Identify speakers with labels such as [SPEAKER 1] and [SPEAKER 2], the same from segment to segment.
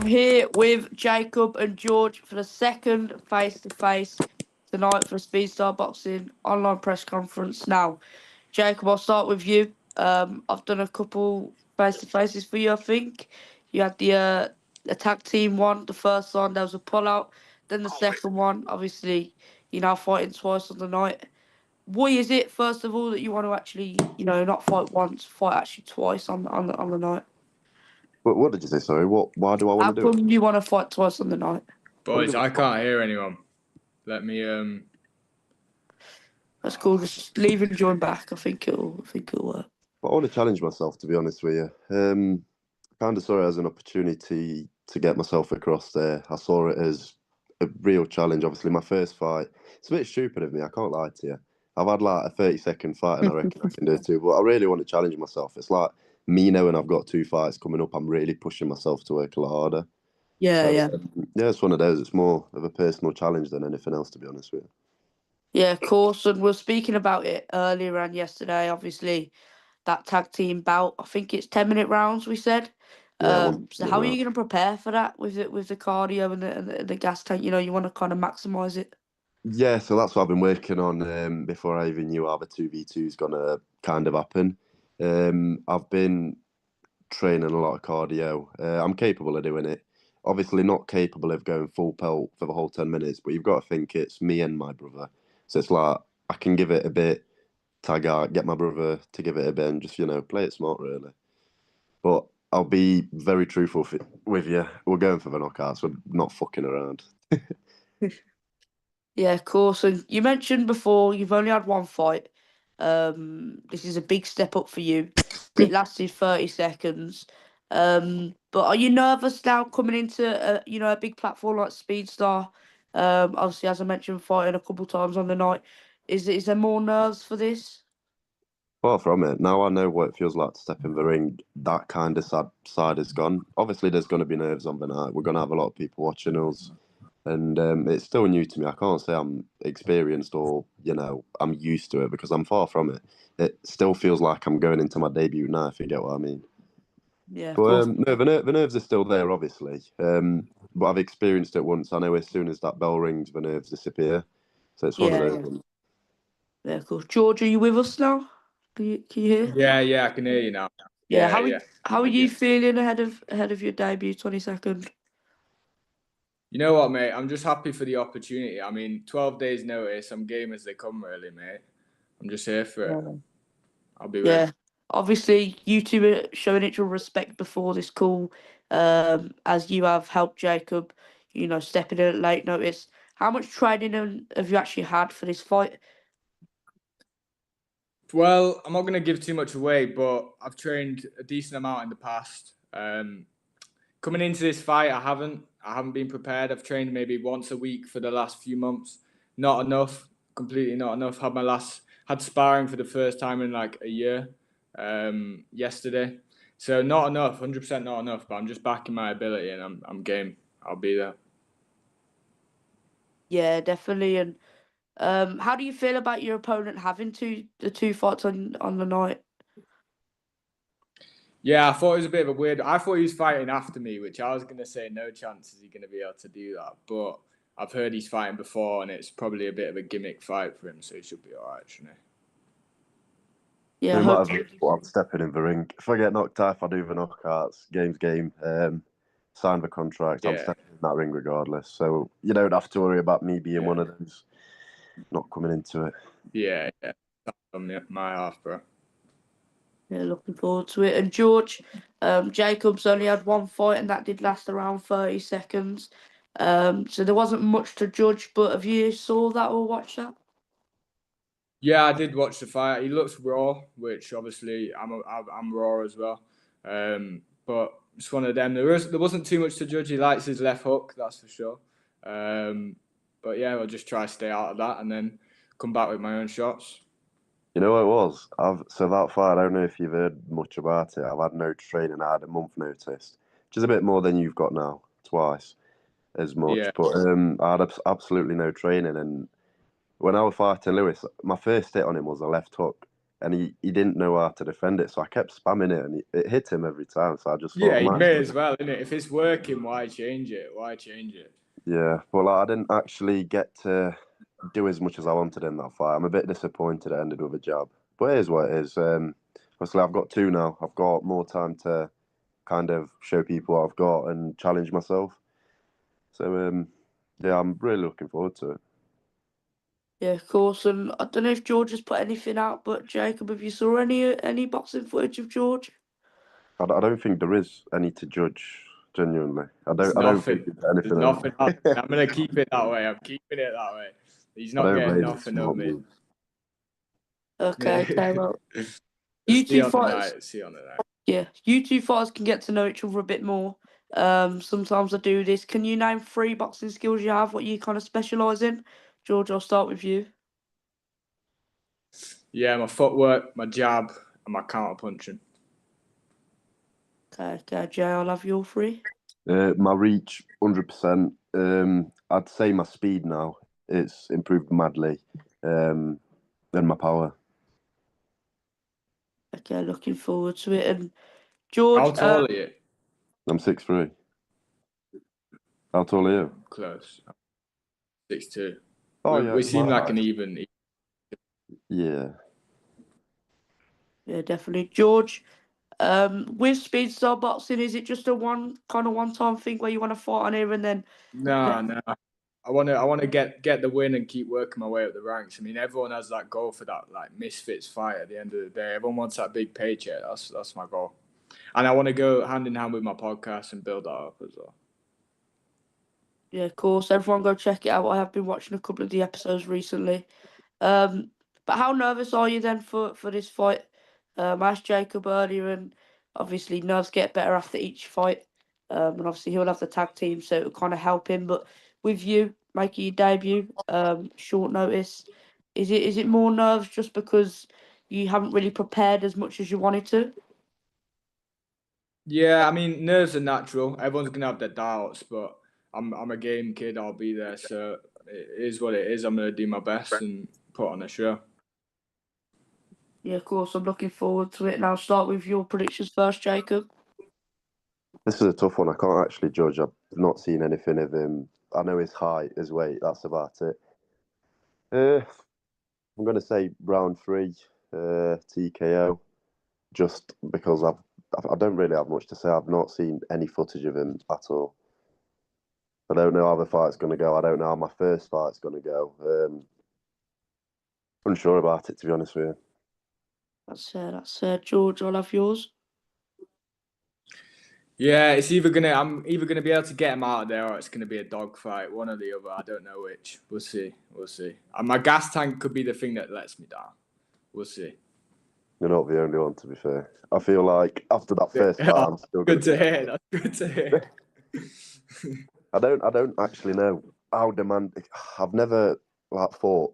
[SPEAKER 1] here with Jacob and George for the second face-to-face tonight for Speedstar Boxing online press conference. Now, Jacob, I'll start with you. I've done a couple face-to-faces for you, I think. You had the attack team one, the first one, there was a pull-out. Then the second one, obviously, you're now fighting twice on the night. Why is it, first of all, that you want to actually, not fight once, fight actually twice on the night?
[SPEAKER 2] What did you say? Sorry. Why do I want to do it?
[SPEAKER 1] How come you want to fight twice on the night?
[SPEAKER 3] Boys, I can't hear anyone. Let me
[SPEAKER 1] That's cool. Just leave and join back. I think it'll work.
[SPEAKER 2] But I want to challenge myself, to be honest with you. Kind of saw it as an opportunity to get myself across there. I saw it as a real challenge. Obviously, my first fight. It's a bit stupid of me. I can't lie to you. I've had like a 30-second fight, and I reckon I can do it too. But I really want to challenge myself. It's like me knowing I've got 2 fights coming up. I'm really pushing myself to work a lot harder.
[SPEAKER 1] Yeah,
[SPEAKER 2] So,
[SPEAKER 1] yeah.
[SPEAKER 2] Yeah, it's one of those. It's more of a personal challenge than anything else, to be honest with you.
[SPEAKER 1] Yeah, of course. And we were speaking about it earlier and yesterday. Obviously, that tag team bout. I think it's 10-minute rounds. We said.
[SPEAKER 2] Yeah,
[SPEAKER 1] So how are you going to prepare for that with the cardio and the gas tank? You want to kind of maximize it.
[SPEAKER 2] Yeah, so that's what I've been working on before I even knew how the 2v2 is going to kind of happen. I've been training a lot of cardio. I'm capable of doing it. Obviously not capable of going full pelt for the whole 10 minutes, but you've got to think it's me and my brother. So it's like I can give it a bit, tag out, get my brother to give it a bit and just, play it smart, really. But I'll be very truthful with you. We're going for the knockouts. We're not fucking around.
[SPEAKER 1] Yeah, of course. And you mentioned before you've only had one fight. This is a big step up for you. It lasted 30 seconds. But are you nervous now coming into a big platform like Speedstar? Obviously, as I mentioned, fighting a couple times on the night. Is there more nerves for this?
[SPEAKER 2] Far from it. Now I know what it feels like to step in the ring. That kind of side is gone. Obviously, there's going to be nerves on the night. We're going to have a lot of people watching us. And it's still new to me. I can't say I'm experienced or, I'm used to it because I'm far from it. It still feels like I'm going into my debut now, if you get what I mean.
[SPEAKER 1] Yeah, of
[SPEAKER 2] But
[SPEAKER 1] course.
[SPEAKER 2] no, the nerves are still there, obviously. But I've experienced it once. I know as soon as that bell rings, the nerves disappear. So it's one of those ones.
[SPEAKER 1] Yeah, of course. George, are you with us now? Can you hear?
[SPEAKER 3] Yeah, I can hear you now.
[SPEAKER 1] Yeah. How are you feeling ahead of your debut, 22nd?
[SPEAKER 3] You know what, mate? I'm just happy for the opportunity. I mean, 12 days notice. I'm game as they come, really, mate. I'm just here for it. I'll be ready.
[SPEAKER 1] Yeah. Obviously, you two are showing each other respect before this call, as you have helped Jacob, stepping in at late notice. How much training have you actually had for this fight?
[SPEAKER 3] Well, I'm not going to give too much away, but I've trained a decent amount in the past. Coming into this fight, I haven't been prepared. I've trained maybe once a week for the last few months. Not enough, completely not enough. Had sparring for the first time in like a year yesterday. So not enough, 100% not enough, but I'm just backing my ability and I'm game. I'll be there.
[SPEAKER 1] Yeah, definitely. And how do you feel about your opponent having the two fights on the night?
[SPEAKER 3] Yeah, I thought it was a bit of a weird. I thought he was fighting after me, which I was going to say no chance is he going to be able to do that. But I've heard he's fighting before, and it's probably a bit of a gimmick fight for him, so he should be all right, shouldn't he?
[SPEAKER 1] Yeah,
[SPEAKER 2] I'm stepping in the ring. If I get knocked out, if I do the knockouts, game's game. Sign the contract.
[SPEAKER 3] Yeah.
[SPEAKER 2] I'm stepping in that ring regardless. So you don't have to worry about me being one of those not coming into it.
[SPEAKER 3] Yeah. That's on my half, bro.
[SPEAKER 1] Yeah, looking forward to it. And George, Jacob's only had one fight, and that did last around 30 seconds. So there wasn't much to judge. But have you saw that or watched that?
[SPEAKER 3] Yeah, I did watch the fight. He looks raw, which obviously I'm raw as well. But it's one of them. There wasn't too much to judge. He likes his left hook, that's for sure. But yeah, I'll just try to stay out of that and then come back with my own shots.
[SPEAKER 2] You know what it was? So that fight, I don't know if you've heard much about it. I've had no training. I had a month notice, which is a bit more than you've got now, twice as much.
[SPEAKER 3] Yeah.
[SPEAKER 2] But I had absolutely no training. And when I was fighting Lewis, my first hit on him was a left hook. and he didn't know how to defend it, so I kept spamming it, and it hit him every time. So I just thought,
[SPEAKER 3] Yeah, you may as well, innit? If it's working, why change it?
[SPEAKER 2] Yeah, well, I didn't actually get to do as much as I wanted in that fight. I'm a bit disappointed it ended with a jab, but it is what it is. Obviously, I've got 2 now. I've got more time to kind of show people what I've got and challenge myself. So, yeah, I'm really looking forward to it.
[SPEAKER 1] Yeah, of course. And I don't know if George has put anything out, but Jacob, have you saw any boxing footage of George?
[SPEAKER 2] I don't think there is any to judge. Genuinely, I
[SPEAKER 3] There's
[SPEAKER 2] don't think
[SPEAKER 3] nothing.
[SPEAKER 2] there's anything.
[SPEAKER 3] There's nothing. I'm gonna keep it that way. I'm keeping it that way. He's
[SPEAKER 2] I
[SPEAKER 3] not
[SPEAKER 2] don't
[SPEAKER 3] getting
[SPEAKER 2] rate
[SPEAKER 3] nothing
[SPEAKER 2] smart
[SPEAKER 3] of me.
[SPEAKER 2] moves.
[SPEAKER 1] Okay,
[SPEAKER 3] Yeah.
[SPEAKER 1] well,
[SPEAKER 3] We'll
[SPEAKER 1] you
[SPEAKER 3] see
[SPEAKER 1] two
[SPEAKER 3] on the
[SPEAKER 1] fighters,
[SPEAKER 3] night. See on the night.
[SPEAKER 1] yeah, you two fighters can get to know each other a bit more. Sometimes I do this. Can you name 3 boxing skills you have? What you kind of specialise in? George, I'll start with you.
[SPEAKER 3] Yeah, my footwork, my jab, and my counter punching.
[SPEAKER 1] Okay, Jay, I'll have your 3.
[SPEAKER 2] My reach, 100%. I'd say my speed now it's improved madly. And my power.
[SPEAKER 1] Okay, looking forward to it. And George,
[SPEAKER 3] How tall are you?
[SPEAKER 2] I'm 6'3". How tall are you?
[SPEAKER 3] Close. 6'2".
[SPEAKER 2] Oh
[SPEAKER 3] we,
[SPEAKER 2] yeah,
[SPEAKER 3] we seem
[SPEAKER 2] my
[SPEAKER 3] like
[SPEAKER 2] height.
[SPEAKER 3] an even.
[SPEAKER 2] Yeah.
[SPEAKER 1] yeah, definitely. George, with speed style boxing, is it just a one-time thing where you want to fight on here and then?
[SPEAKER 3] No. I want to get the win and keep working my way up the ranks. I mean, everyone has that goal for that like misfits fight at the end of the day. Everyone wants that big paycheck. That's my goal, and I want to go hand in hand with my podcast and build that up as well.
[SPEAKER 1] Yeah, of course. Everyone go check it out. I have been watching a couple of the episodes recently. But how nervous are you then for this fight? I asked Jacob earlier, and obviously nerves get better after each fight. And obviously he'll have the tag team, so it'll kind of help him. But with you making your debut, short notice, is it more nerves just because you haven't really prepared as much as you wanted to?
[SPEAKER 3] Yeah, I mean, nerves are natural. Everyone's gonna have their doubts, but I'm a game kid. I'll be there, so it is what it is. I'm gonna do my best and put on a show.
[SPEAKER 1] Yeah, of course. I'm looking forward to it. And I'll start with your predictions first, Jacob.
[SPEAKER 2] This is a tough one. I can't actually judge. I've not seen anything of him. I know his height, his weight. That's about it. I'm going to say round 3, TKO, just because I don't really have much to say. I've not seen any footage of him at all. I don't know how the fight's going to go. I don't know how my first fight's going to go. Unsure about it, to be honest with you.
[SPEAKER 1] That's George. I'll have yours.
[SPEAKER 3] Yeah, I'm either gonna be able to get him out of there, or it's gonna be a dogfight, one or the other. I don't know which. We'll see. And my gas tank could be the thing that lets me down. We'll see.
[SPEAKER 2] You're not the only one, to be fair. I feel like after that first fight, I'm still going
[SPEAKER 3] Good to hear. That's good to hear.
[SPEAKER 2] I don't actually know how demanding. I've never fought.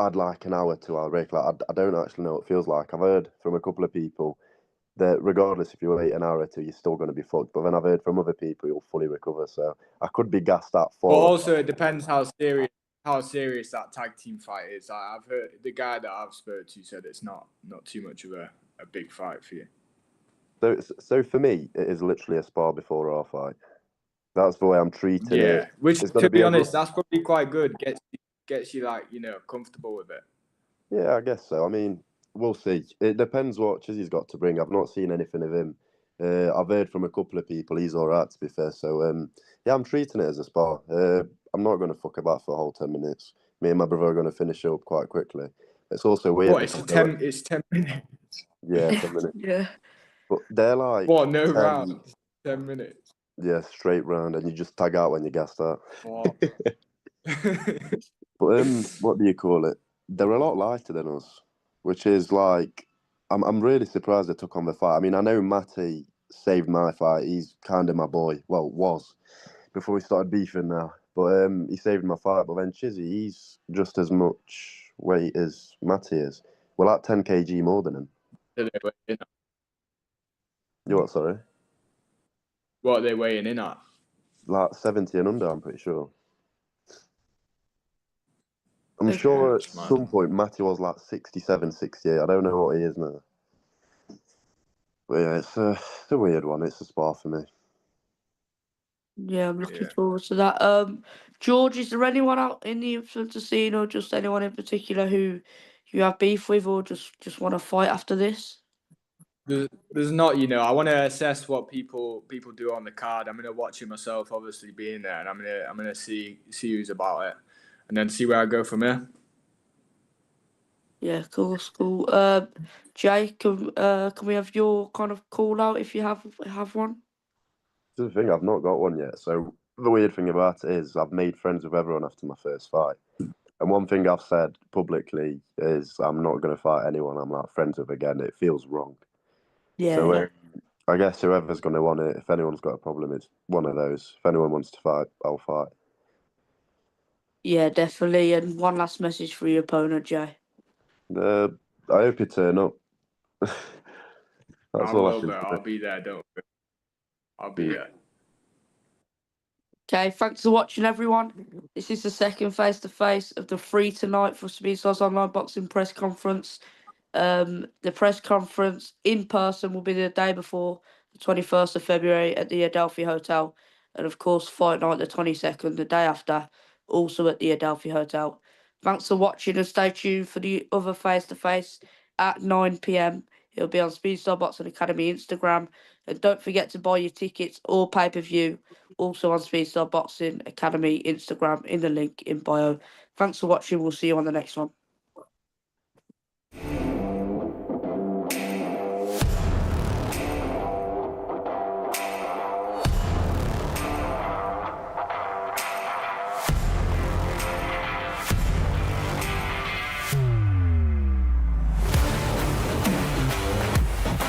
[SPEAKER 2] I'd like an hour, 2 hour break. I don't actually know what it feels like. I've heard from a couple of people that regardless if you wait an hour or 2, you're still going to be fucked. But then I've heard from other people you'll fully recover. So I could be gassed at 4.
[SPEAKER 3] But also, it depends how serious that tag team fight is. I've heard the guy that I've spoken to said it's not too much of a big fight for you.
[SPEAKER 2] So for me, it is literally a spar before our fight. That's the way I'm treating it.
[SPEAKER 3] Yeah, which
[SPEAKER 2] It's
[SPEAKER 3] to
[SPEAKER 2] gonna
[SPEAKER 3] be
[SPEAKER 2] a
[SPEAKER 3] honest, that's probably quite good. Gets you like comfortable with it.
[SPEAKER 2] Yeah, I guess so. I mean, we'll see. It depends what Chizzy's got to bring. I've not seen anything of him. I've heard from a couple of people he's all right, to be fair. So, yeah, I'm treating it as a spar. I'm not going to fuck about for a whole 10 minutes. Me and my brother are going to finish it up quite quickly. It's also weird.
[SPEAKER 3] What? It's 10 minutes.
[SPEAKER 2] Yeah, 10 minutes.
[SPEAKER 1] Yeah.
[SPEAKER 2] But they're like...
[SPEAKER 3] What? No
[SPEAKER 2] 10,
[SPEAKER 3] round. 10 minutes.
[SPEAKER 2] Yeah, straight round, and you just tag out when you gassed out.
[SPEAKER 3] Wow.
[SPEAKER 2] But what do you call it? They're a lot lighter than us, which is like, I'm really surprised they took on the fight. I mean, I know Matty saved my fight. He's kind of my boy. Well, was before we started beefing now. But he saved my fight. But then Chizzy, he's just as much weight as Matty is. We're like 10 kg more than him. You what? Sorry.
[SPEAKER 3] What are they weighing in at?
[SPEAKER 2] Like 70 and under, I'm pretty sure. I'm
[SPEAKER 1] Okay.
[SPEAKER 2] sure at
[SPEAKER 3] It's mad.
[SPEAKER 2] some point Matty was like 67, 68. I don't know what he is now. But yeah, it's a weird one. It's a spar for me.
[SPEAKER 1] Yeah, I'm looking
[SPEAKER 3] Yeah.
[SPEAKER 1] forward to that. George, is there anyone out in the influencer scene, or just anyone in particular who you have beef with, or just want to fight after this?
[SPEAKER 3] There's not, I want to assess what people do on the card. I'm gonna watch it myself, obviously being there, and I'm gonna see who's about it, and then see where I go from here.
[SPEAKER 1] Yeah, cool. Jay, can we have your kind of call out if you have one?
[SPEAKER 2] The thing, I've not got one yet. So the weird thing about it is I've made friends with everyone after my first fight. And one thing I've said publicly is I'm not going to fight anyone I'm not friends with again. It feels wrong.
[SPEAKER 1] Yeah,
[SPEAKER 2] So
[SPEAKER 1] yeah.
[SPEAKER 2] I guess whoever's going to want it, if anyone's got a problem, it's one of those. If anyone wants to fight, I'll fight.
[SPEAKER 1] Yeah, definitely. And one last message for your opponent, Jay.
[SPEAKER 2] I hope you turn up. That's
[SPEAKER 3] I
[SPEAKER 2] all I
[SPEAKER 3] will,
[SPEAKER 2] can
[SPEAKER 3] but I'll be there. Don't worry. I'll be
[SPEAKER 2] say.
[SPEAKER 3] there.
[SPEAKER 1] Okay, thanks for watching, everyone. This is the second face-to-face of the free tonight for Speedstars Online Boxing press conference. The press conference in person will be the day before, the 21st of February at the Adelphi Hotel. And of course, fight night the 22nd, the day after, also at the Adelphi Hotel. Thanks for watching and stay tuned for the other face-to-face at 9 p.m. It'll be on Speedstar Boxing Academy Instagram. And don't forget to buy your tickets or pay-per-view also on Speedstar Boxing Academy Instagram in the link in bio. Thanks for watching. We'll see you on the next one.